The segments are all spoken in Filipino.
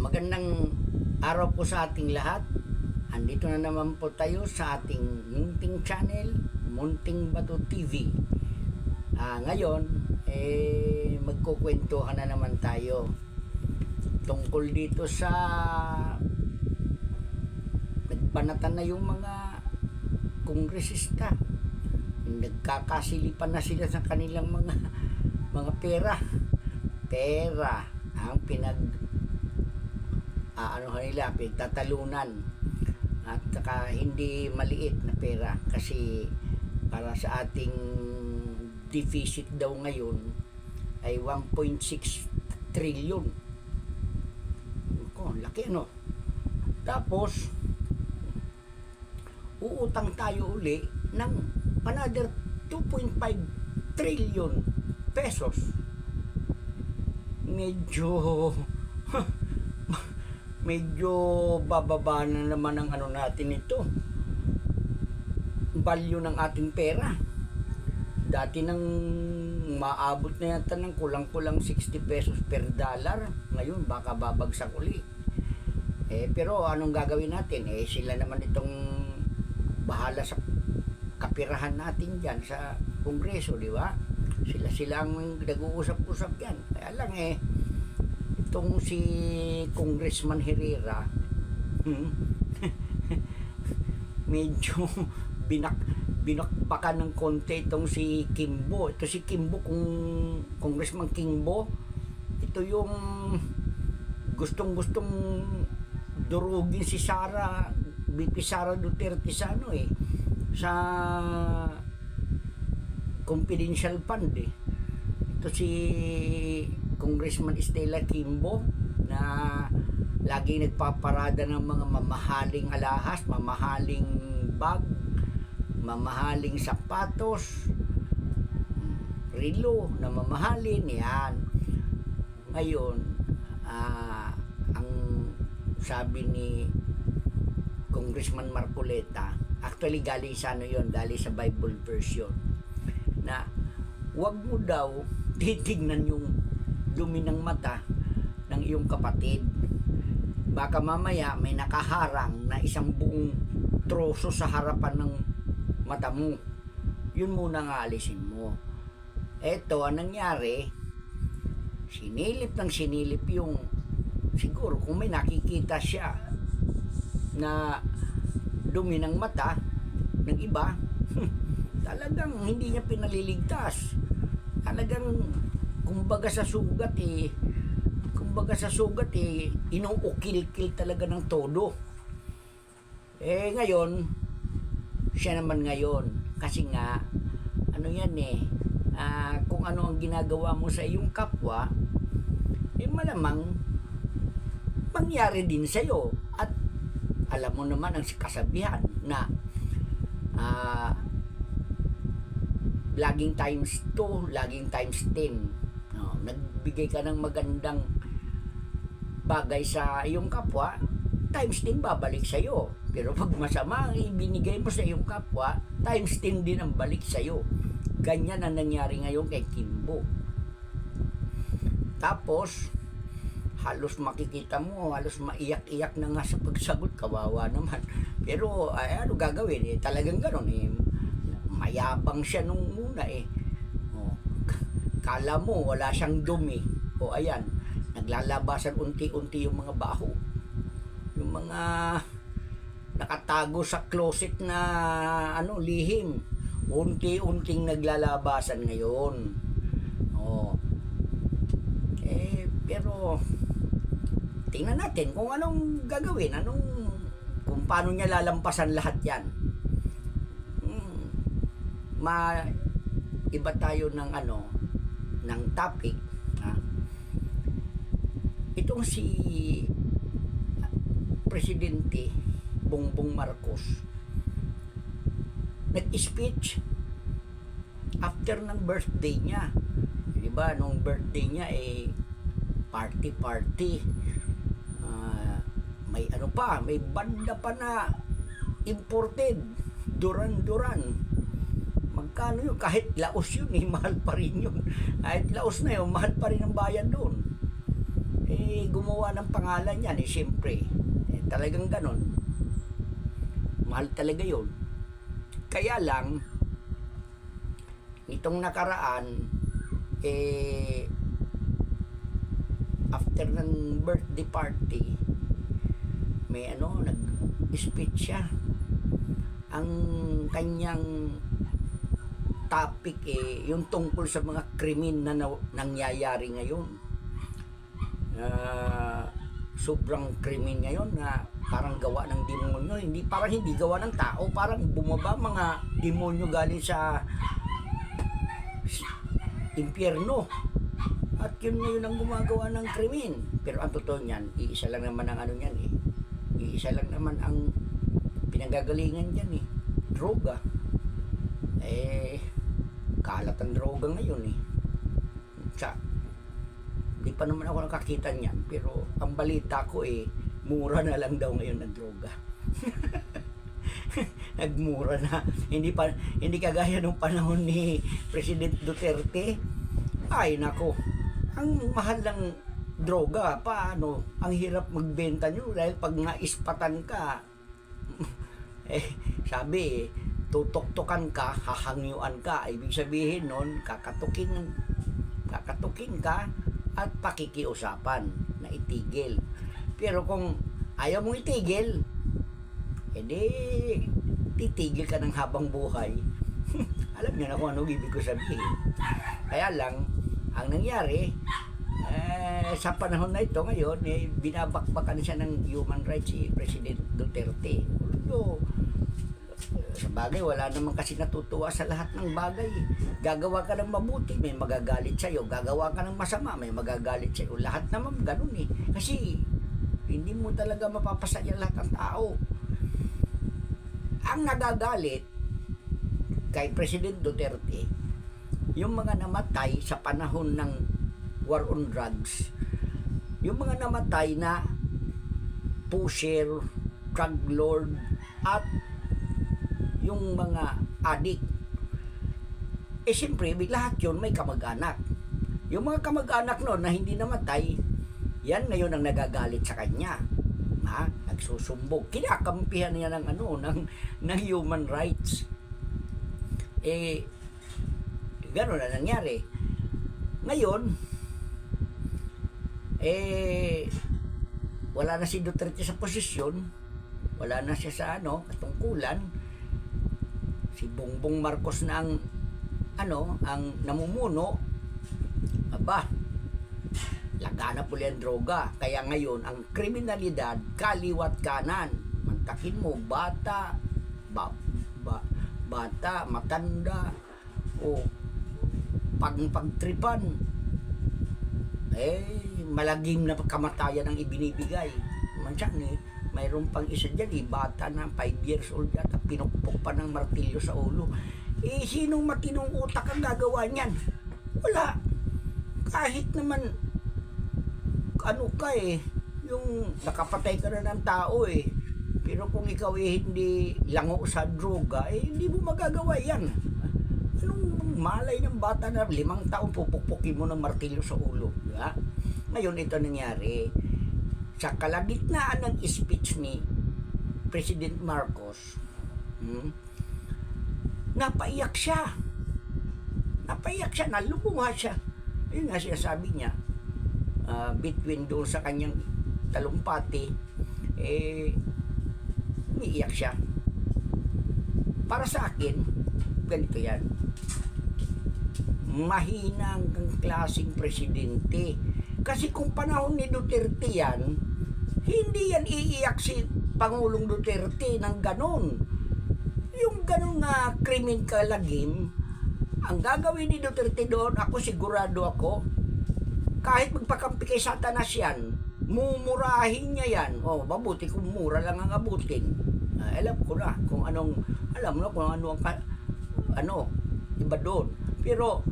Magandang araw po sa ating lahat. Andito na naman po tayo sa ating munting channel, Munting Bato TV. Ngayon, magkukwentuhan na naman tayo tungkol dito sa nagbanatan na yung mga kongresista. Nagkakasilipan na sila sa kanilang mga pera ang nila pinagtatalunan, at saka hindi maliit na pera, kasi para sa ating deficit daw ngayon ay 1.6 trillion. Laki ano. Tapos uutang tayo uli ng another 2.5 trillion pesos. Medyo bababa na naman ang natin ito, value ng ating pera. Dati nang maabot na yata ng kulang-kulang 60 pesos per dollar, ngayon baka babagsak uli. Pero anong gagawin natin? Sila naman itong bahala sa kapirahan natin dyan sa Kongreso, di ba? Sila ang nag-uusap-usap yan. Kaya lang itong si Congressman Herrera, medyo binakbakan ng konti itong si Kimbo. Ito si Kimbo, kung Congressman Kimbo, ito yung gustong-gustong durugin si BP Sara Duterte sa sa confidential fund. Ito si Congressman Estela Kimbo, na laging nagpaparada ng mga mamahaling alahas, mamahaling bag, mamahaling sapatos, relo na mamahalin yan. Ngayon, ang sabi ni Congressman Marcoleta, actually galing sa galing sa Bible version, na wag mo daw titignan yung dumi ng mata ng iyong kapatid. Baka mamaya may nakaharang na isang buong troso sa harapan ng mata mo. Yun muna nga alisin mo. Eto, ang nangyari, sinilip yung, siguro kung may nakikita siya na dumi ng mata ng iba, talagang hindi niya pinaliligtas. Talagang kumbaga sa sugat inuukil-kil talaga ng todo. Ngayon siya naman ngayon, kasi nga kung ano ang ginagawa mo sa iyong kapwa, malamang mangyari din sa iyo. At alam mo naman ang kasabihan na laging times 2, laging times 10. Nagbigay ka ng magandang bagay sa iyong kapwa, times 10 babalik sa iyo. Pero pag masama ang ibinigay mo sa iyong kapwa, times 10 din ang balik sa iyo. Ganyan ang nangyari ngayon kay Kimbo. Tapos halos makikita mo, halos maiyak-iyak na nga sa pagsagot, kawawa naman. Pero ano gagawin? Talagang gano'n mayabang siya nung una kala mo wala siyang dumi. Ayan, naglalabasan unti-unti yung mga baho, yung mga nakatago sa closet na lihim, unti-unting naglalabasan ngayon. Pero tingnan natin kung anong gagawin, kung paano niya lalampasan lahat yan. Iba tayo ng ng topic. Itong si Presidente Bongbong Marcos nag-speech after ng birthday niya. Diba, nung birthday niya party. May may banda pa na imported, Duran. Magkano yun? Kahit Laos yun, mahal pa rin yun. Kahit Laos na yun, mahal pa rin ang bayan doon. gumawa ng pangalan yan, siyempre, talagang ganon. Mahal talaga yun. Kaya lang, itong nakaraan, after ng birthday party, may nag-speech siya. Ang kanyang topic yung tungkol sa mga krimen na nangyayari ngayon. Sobrang krimen ngayon na parang gawa ng demonyo, parang hindi gawa ng tao, parang bumaba mga demonyo galing sa impyerno. At yun ngayon ang gumagawa ng krimen. Pero ang totoo niyan, iisa lang naman ang iisa lang naman ang pinagagalingan dyan droga. Kalat ang droga ngayon di pa naman ako nakakita niyan, pero ang balita ko mura na lang daw ngayon ng droga. Nagmura na, hindi kagaya nung panahon ni President Duterte. Ay nako, ang mahal ng droga, paano ang hirap magbenta nyo dahil pag naispatan ka sabi tutoktokan ka, hahangyuan ka. Ibig sabihin nun, kakatukin ka at pakikiusapan na itigil. Pero kung ayaw mong itigil, edi titigil ka ng habang buhay. Alam niyo na kung ano ibig ko sabihin. Kaya lang, ang nangyari, sa panahon na ito ngayon, binabakbakan siya ng human rights si President Duterte. Although, sa bagay, wala naman kasi natutuwa sa lahat ng bagay. Gagawa ka ng mabuti, may magagalit sa'yo. Gagawa ka ng masama, may magagalit sa'yo. Lahat naman ganun Kasi, hindi mo talaga mapapasaya lahat ng tao. Ang nagagalit kay President Duterte, yung mga namatay sa panahon ng war on drugs, yung mga namatay na pusher, drug lord, at yung mga addict. Siyempre, lahat yun may kamag-anak. Yung mga kamag-anak noon na hindi namatay, yan ngayon ang nagagalit sa kanya. Nagsusumbog. Kinakampihan niya ng ng human rights. Gano'n na nangyari. Ngayon, wala na si Duterte sa posisyon, wala na siya sa katungkulan. Si Bongbong Marcos na ang namumuno. Aba, lagana po ang droga. Kaya ngayon, ang kriminalidad, kaliwat kanan. Mantakin mo, bata, matanda, o pagtripan. Malagim na kamatayan ang ibinibigay. Mansan mayroon pang isa dyan, bata na 5 years old yata, pinukpok pa ng martilyo sa ulo. Sinong matinong utak ang gagawa niyan? Wala. Kahit naman yung nakapatay ka na ng tao pero kung ikaw hindi lango sa droga, hindi mo magagawa yan. Anong malay ng bata na 5 taon pupukpukin mo ng martilyo sa ulo? Diba? Ngayon ito nangyari sa kalagitnaan ng speech ni President Marcos. Napaiyak siya, nalumuha siya. Yun nga siya sabi niya, between doon sa kanyang talumpati, umiiyak siya. Para sa akin, ganito yan. Mahina ang klaseng presidente. Kasi kung panahon ni Duterte yan, hindi yan iiyak si Pangulong Duterte ng ganon. Yung ganon na krimen kalagim, ang gagawin ni Duterte doon, ako sigurado ako, kahit magpakampi kay Satanas yan, mumurahin niya yan. Mabuti kung mura lang ang abutin. Alam ko na kung anong, iba doon. Pero,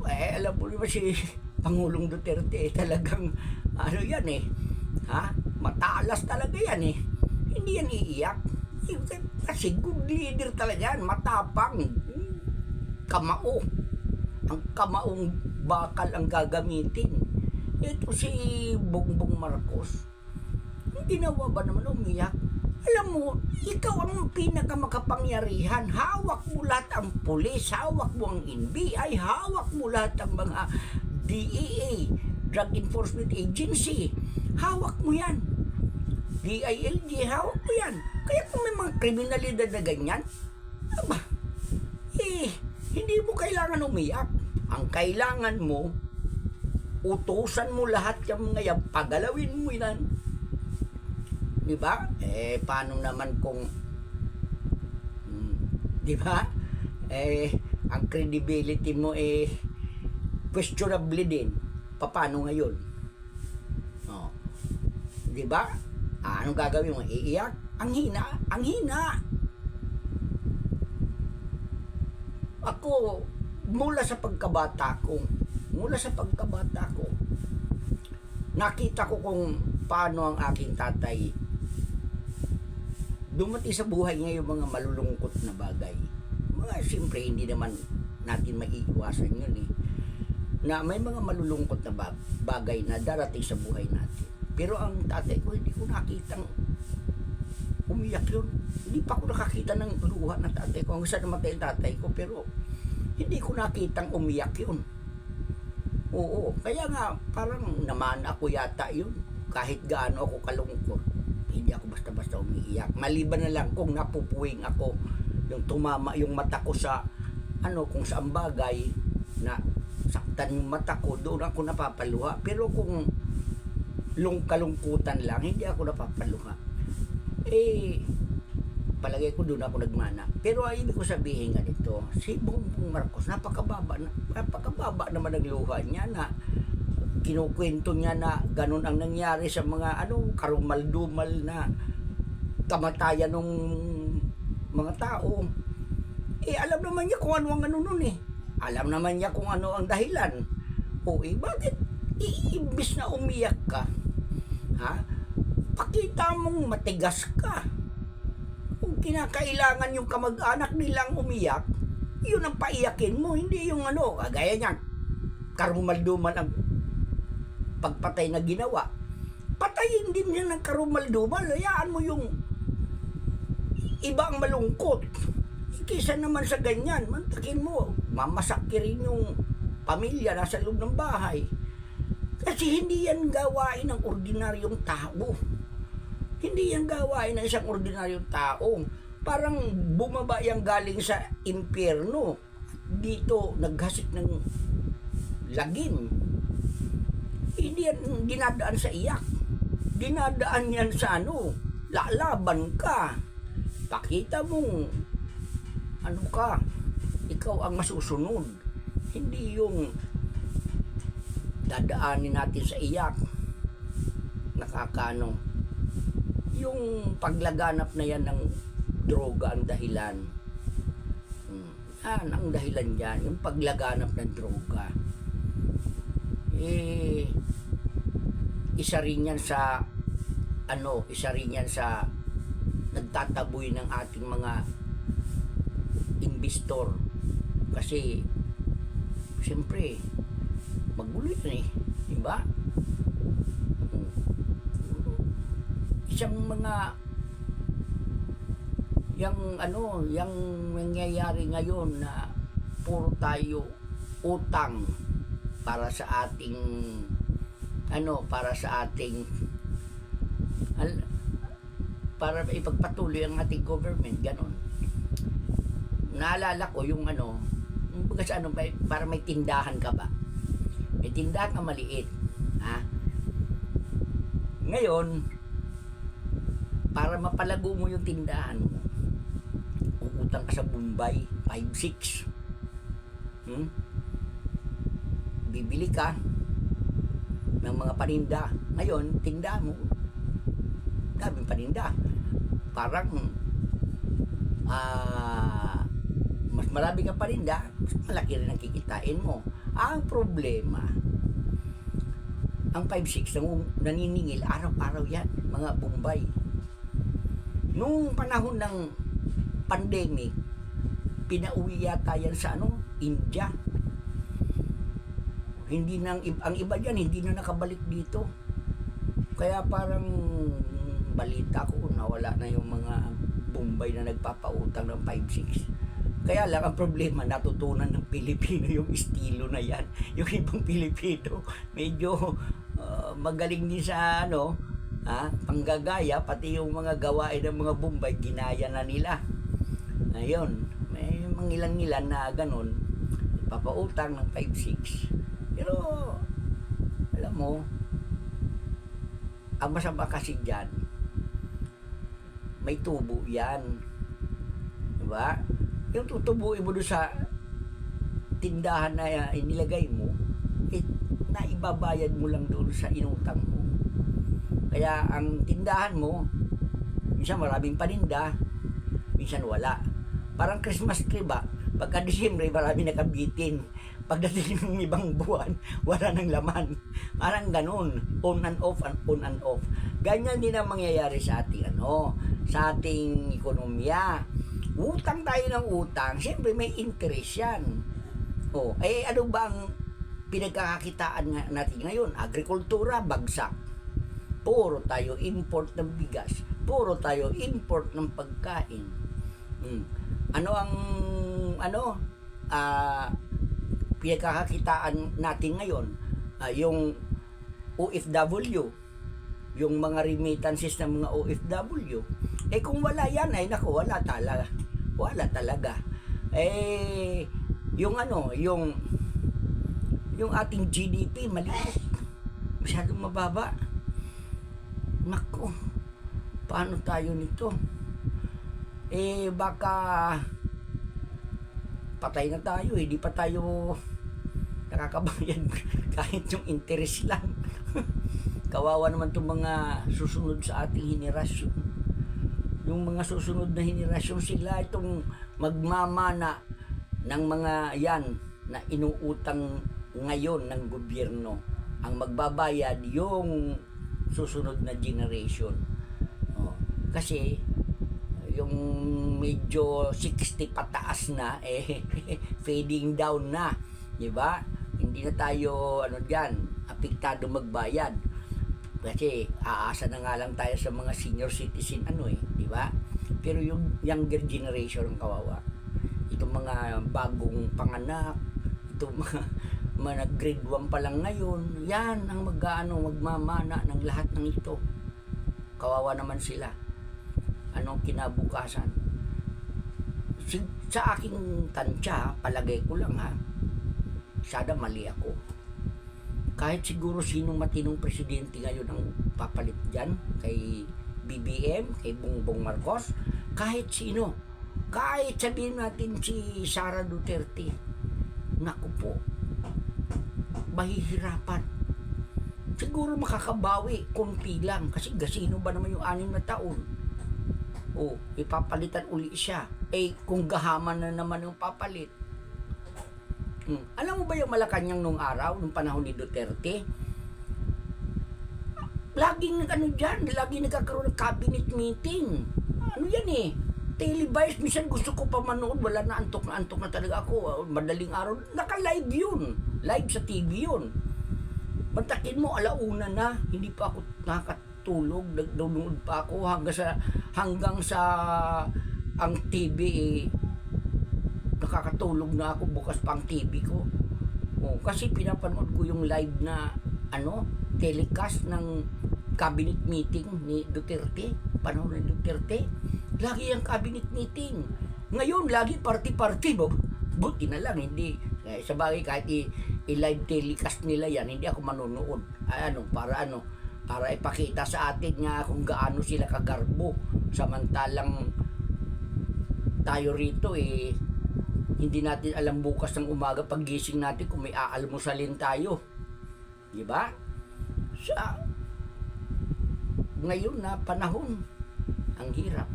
alam mo naman si Pangulong Duterte, talagang, matalas talaga yan Hindi yan iiyak. Kasi good leader talaga yan, matapang, kamao. Ang kamaong bakal ang gagamitin. Ito si Bongbong Marcos, ginawa ba naman umiyak? Alam mo, ikaw ang pinakamakapangyarihan. Hawak mo lahat ang pulis, hawak mo ang NBI, hawak mo lahat ang mga DEA, Drug Enforcement Agency. Hawak mo yan. DILG, hawak mo yan. Kaya kung may mga kriminalidad na ganyan, aba, hindi mo kailangan umiyak. Ang kailangan mo, utusan mo lahat yung mga yan, pagalawin mo yan. Diba? Paano naman kung, diba? Ang credibility mo questionable din. Paano ngayon? Oh. Diba? Anong gagawin mo? Iiyak? Ang hina. Ang hina. Ako, mula sa pagkabata ko, nakita ko kung paano ang aking tatay dumating sa buhay niya yung mga malulungkot na bagay. Siyempre, hindi naman natin maiiwasan yun na may mga malulungkot na bagay na darating sa buhay natin. Pero ang tatay ko, hindi ko nakitang umiyak yun. Hindi pa ko nakakita ng luha ng tatay ko. Hanggang sa namatay ang tatay ko, pero hindi ko nakitang umiyak yun. Oo, kaya nga parang naman ako yata yun. Kahit gaano ako kalungkot, hindi ako basta-basta umiiyak. Maliban na lang kung napupuwing ako, yung tumama yung mata ko sa kung saan bagay na saktan yung mata ko, doon ako napapaluha. Pero kung kalungkutan lang, hindi ako napapaluha. Palagay ko doon ako nagmana. Pero ibig ko sabihin ganito, si Bongbong Marcos, napakababa naman ang luha niya na kinukwento niya na ganun ang nangyari sa mga karumal-dumal na kamatayan ng mga tao. Alam naman niya kung ano ang nun Alam naman niya kung ano ang dahilan. Bakit iimbis na umiyak ka? Pakita mong matigas ka. Kung kinakailangan yung kamag-anak nilang umiyak, yun ang paiyakin mo, hindi yung kagaya niyan, karumal-dumal ang pagpatay na ginawa. Patayin din niya ng karumal-dumal. Hayaan mo yung iba ang malungkot. Kaysa naman sa ganyan, mantakin mo, mamasakirin yung pamilya nasa loob ng bahay. Kasi hindi yan gawain ng ordinaryong tao. Hindi yan gawain ng isang ordinaryong tao. Parang bumaba yung galing sa impyerno. Dito, naghasik ng lagim. Hindi yan dinadaan sa iyak. Dinadaan yan sa lalaban ka. Pakita mong ikaw ang masusunod. Hindi yung dadaanin natin sa iyak. Yung paglaganap na yan ng droga ang dahilan. Ang dahilan yan, yung paglaganap ng droga. Isa rin yan sa nagtataboy ng ating mga investor. Kasi siyempre magulo yan diba? Isang mga yung nangyayari ngayon na puro tayo utang para sa ating para ipagpatuloy ang ating government, ganon. Naalala ko yung para may tindahan ka ba? May tindahan ka maliit. Ngayon, para mapalago mo yung tindahan mo, uutang ka sa Bombay, 5-6. Bibili ka ng mga paninda. Ngayon, tinda mo, daming paninda. Parang, mas marami kang paninda, mas malaki rin ang kikitain mo. Ang problema, ang 5-6 na naniningil, araw-araw yan, mga Bombay. Nung panahon ng pandemic, pinauwi yata yan sa India. hindi nang ang iba diyan hindi na nakabalik dito. Kaya parang balita ko nawala na yung mga Bombay na nagpapautang ng 5-6. Kaya lang ang problema, natutunan ng Pilipino yung estilo na yan. Yung ibang Pilipino medyo magaling din sa panggagaya, pati yung mga gawain ng mga Bombay ginaya na nila. Ayun, may mangilan-ngilan na ganun, papautang ng 5-6. Pero alam mo, ang masama kasi dyan, may tubo yan, diba? Yung tutubuin mo doon sa tindahan na inilagay mo, naibabayad mo lang doon sa inutang mo. Kaya ang tindahan mo, minsan maraming paninda, minsan wala. Parang Christmas tree ba? Pagka Disyembre, marami nakabitin. Pagdating ng ibang buwan, wala nang laman. Parang ganun, on and off and on and off. Ganyan din ang mangyayari sa ating sa ating ekonomiya. Utang tayo ng utang, siyempre may interest yan. Ano ba ang pinagkakakitaan natin ngayon? Agrikultura, bagsak. Puro tayo import ng bigas. Puro tayo import ng pagkain. Ano ang pinagkakakitaan natin ngayon? Yung OFW, yung mga remittances ng mga OFW. Kung wala yan, naku, wala talaga. Wala talaga. Yung ating GDP maliit. Masyadong mababa. Naku, paano tayo nito? Baka patay na tayo, hindi pa tayo nakakabayad kahit yung interest lang. Kawawa naman itong mga susunod sa ating henerasyon. Yung mga susunod na henerasyon, sila itong magmamana ng mga yan na inuutang ngayon ng gobyerno. Ang magbabayad yung susunod na generation. Kasi yung medyo 60 pataas na fading down na, di ba? Hindi na tayo apektado magbayad. Kasi aasa na nga lang tayo sa mga senior citizen di ba? Pero yung younger generation ang kawawa. Itong mga bagong panganak, itong mga grade 1 pa lang ngayon, yan ang magmamana ng lahat ng ito. Kawawa naman sila. Anong kinabukasan? Sa aking tansya, palagay ko lang sana mali ako. Kahit siguro sinong matinong presidente ngayon ang papalit dyan, kay BBM, kay Bongbong Marcos, kahit sino, kahit sabihin natin si Sara Duterte, naku po, mahihirapan. Siguro makakabawi, konti lang, kasi gasino ba naman yung 6 na taon? Ipapalitan uli siya. Kung gahaman na naman yung papalit. Alam mo ba yung Malacanang nung araw, nung panahon ni Duterte? Laging laging nagkakaroon ng cabinet meeting. Ano yan televised, minsan gusto ko pa manood, wala na, antok na talaga ako. Madaling araw, naka-live yun. Live sa TV yun. Mantakin mo, 1:00 na, hindi pa ako nakatulog, nagdunood pa ako hanggang sa ang TV nakakatulog na ako, bukas pa ang TV ko. Kasi pinapanood ko yung live na telecast ng cabinet meeting ni Duterte, panahon ni Duterte. Lagi ang cabinet meeting. Ngayon, lagi party-party. Buti na lang, hindi. Sa bagay, kahit i-live telecast nila yan, hindi ako manonood. Para ipakita sa atin nga kung gaano sila kagarbo. Samantalang tayo rito hindi natin alam bukas ng umaga paggising natin kung may aalmusalin tayo. Di ba? Sa ngayon na panahon, ang hirap.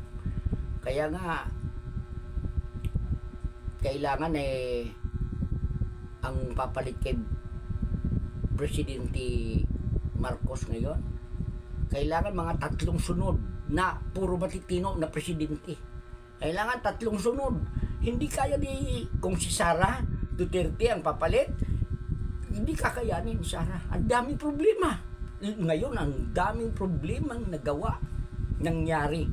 Kaya nga, kailangan ang papalit kay Presidente Marcos ngayon, kailangan mga 3 sunod na puro matitino na presidente. Kailangan 3 sunod. Hindi kaya kung si Sara Duterte ang papalit, Hindi kakayanin, Sarah. Ang daming problema. Ngayon, ang daming problemang nagawa, nangyari.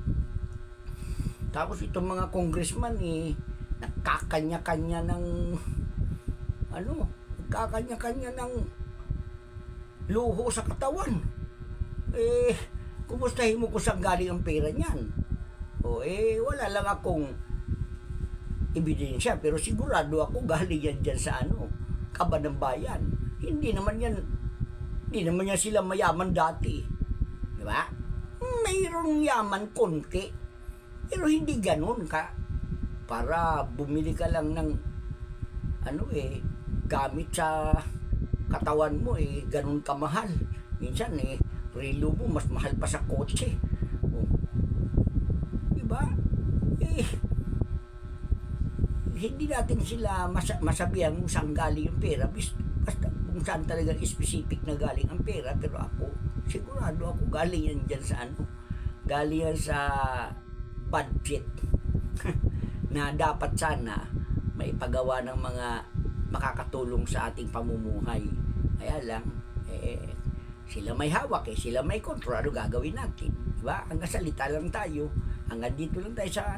Tapos itong mga congressman nagkakanya-kanya ng nagkakanya-kanya ng luho sa katawan. Kumustahin mo kung saan galing ang pera niyan? Wala lang akong ebidensya, pero sigurado ako galing yan dyan sa kaba ng bayan. Hindi naman yan sila mayaman dati. Di ba? Mayroong yaman konti, pero hindi ganun ka para bumili ka lang ng gamit sa katawan mo ganun kamahal. Minsan relo mo mas mahal pa sa kotse. Di ba? Hindi natin sila masabihan kung saan galing yung pera, basta kung saan talaga specific na galing ang pera. Pero ako, sigurado ako galing yan dyan sa galing yan sa budget na dapat sana maipagawa ng mga makakatulong sa ating pamumuhay. Kaya lang, sila may hawak sila may kontrol. Ano gagawin natin? Diba? Hanggang salita lang tayo. Hanggang dito lang tayo sa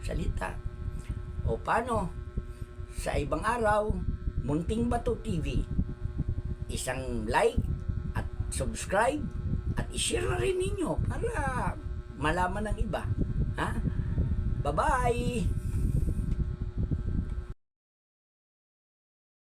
salita. O paano? Sa ibang araw, Munting Bato TV. Isang like at subscribe at i-share na rin ninyo para malaman ng iba. Ha? Bye-bye!